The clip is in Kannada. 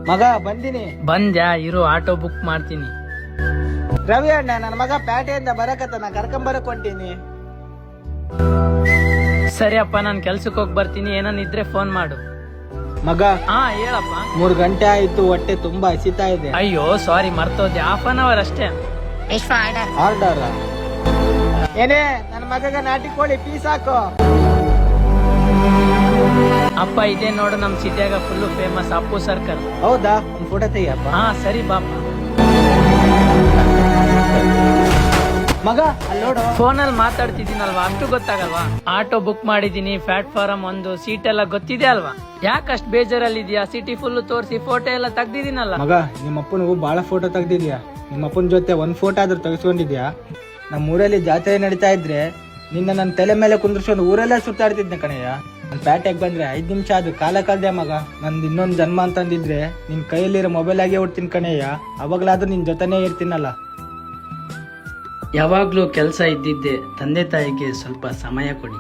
ಮಗ ಬಂದಿನಿ. ಬಂದ್ಯಾ? ಇರು, ಆಟೋ ಬುಕ್ ಮಾಡ್ತೀನಿ. ರವಿ ಅಣ್ಣ, ನನ್ನ ಮಗ ಪ್ಯಾಟೆಯಿಂದ ಬರಕತ್ತ, ನಾ ಕರ್ಕೊಂಬರಕ್ ಹೊಂಟೀನಿ. ಸರಿ ಅಪ್ಪ, ನಾನ್ ಕೆಲ್ಸಕ್ಕೆ ಹೋಗಿ ಬರ್ತೀನಿ. ಏನನ್ ಇದ್ರೆ ಫೋನ್ ಮಾಡು. ಮಗ, ಹಾ ಹೇಳಪ್ಪ. 3 ಗಂಟೆ ಆಯ್ತು, ಹೊಟ್ಟೆ ತುಂಬಾ ಹಸಿತಾ ಇದೆ. ಅಯ್ಯೋ ಸಾರಿ, ಮರ್ತೋದೆ. 1/2 ಅವರ್ ಅಷ್ಟೇ. ಆರ್ಡರ್ ಏನೇ, ನನ್ನ ಮಗಗ ನಾಟಿ ಕೋಳಿ ಪೀಸ್ ಹಾಕು. ಅಪ್ಪ ಇದೇ ನೋಡು, ನಮ್ ಸಿಟಿಯಾಗ ಫುಲ್ ಫೇಮಸ್ ಅಪ್ಪು ಸರ್ಕಲ್. ಹೌದಾ? ಒಂದ್ ಫೋಟೋ ತೆಗಿಯಪ್ಪ. ಹಾ ಸರಿ ಬಾಪ. ಮಗ ಅಲ್ಲಿ ನೋಡು. ಫೋನಲ್ಲಿ ಮಾತಾಡ್ತಿದ್ದೀನಲ್ವಾ, ಅಷ್ಟು ಗೊತ್ತಾಗಲ್ವಾ? ಆಟೋ ಬುಕ್ ಮಾಡಿದೀನಿ, ಪ್ಲಾಟ್ಫಾರಂ 1, ಸೀಟ್ ಎಲ್ಲ ಗೊತ್ತಿದೆ ಅಲ್ವಾ? ಯಾಕಷ್ಟು ಬೇಜಾರಲ್ಲಿದ್ಯಾ? ಸಿಟಿ ಫುಲ್ ತೋರಿಸಿ ಫೋಟೋ ಎಲ್ಲ ತೆಗ್ದಿದ್ದೀನಲ್ಲ. ಮಗ, ನಿಮ್ಮ ಅಪ್ಪನಿಗೂ ಬಾಳ ಫೋಟೋ ತೆಗ್ದಿದ್ಯಾ. ನಿಮ್ಮ ಅಪ್ಪನ ಜೊತೆ ಒಂದ್ ಫೋಟೋ ಆದ್ರೂ ತೆಗೆಸ್ಕೊಂಡಿದ್ಯಾ? ನಮ್ಮ ಊರಲ್ಲಿ ಜಾತ್ರೆ ನಡೀತಾ ಇದ್ರೆ ನಿನ್ನ ನನ್ನ ತಲೆ ಮೇಲೆ ಕುಂದ್ರಿಸ್ಕೊಂಡು ಊರೆಲ್ಲ ಸುತ್ತಾಡ್ತಿದ್ದೆ ಕಣಯ್ಯ. ನನ್ ಪ್ಯಾಟೆಗೆ ಬಂದ್ರೆ 5 ನಿಮಿಷ ಅದು ಕಾಲ ಕಳ್ದೆ ಮಗ. ನಂದು ಇನ್ನೊಂದು ಜನ್ಮ ಅಂತಂದಿದ್ರೆ ನಿನ್ ಕೈಯಲ್ಲಿರೋ ಮೊಬೈಲ್ ಆಗೇ ಹುಡ್ತೀನಿ ಕಣಯ್ಯ. ಅವಾಗ್ಲಾದ್ರೂ ನಿನ್ ಜೊತೆನೇ ಇರ್ತೀನಲ್ಲ. ಯಾವಾಗ್ಲೂ ಕೆಲಸ ಇದ್ದಿದ್ದೆ. ತಂದೆ ತಾಯಿಗೆ ಸ್ವಲ್ಪ ಸಮಯ ಕೊಡಿ.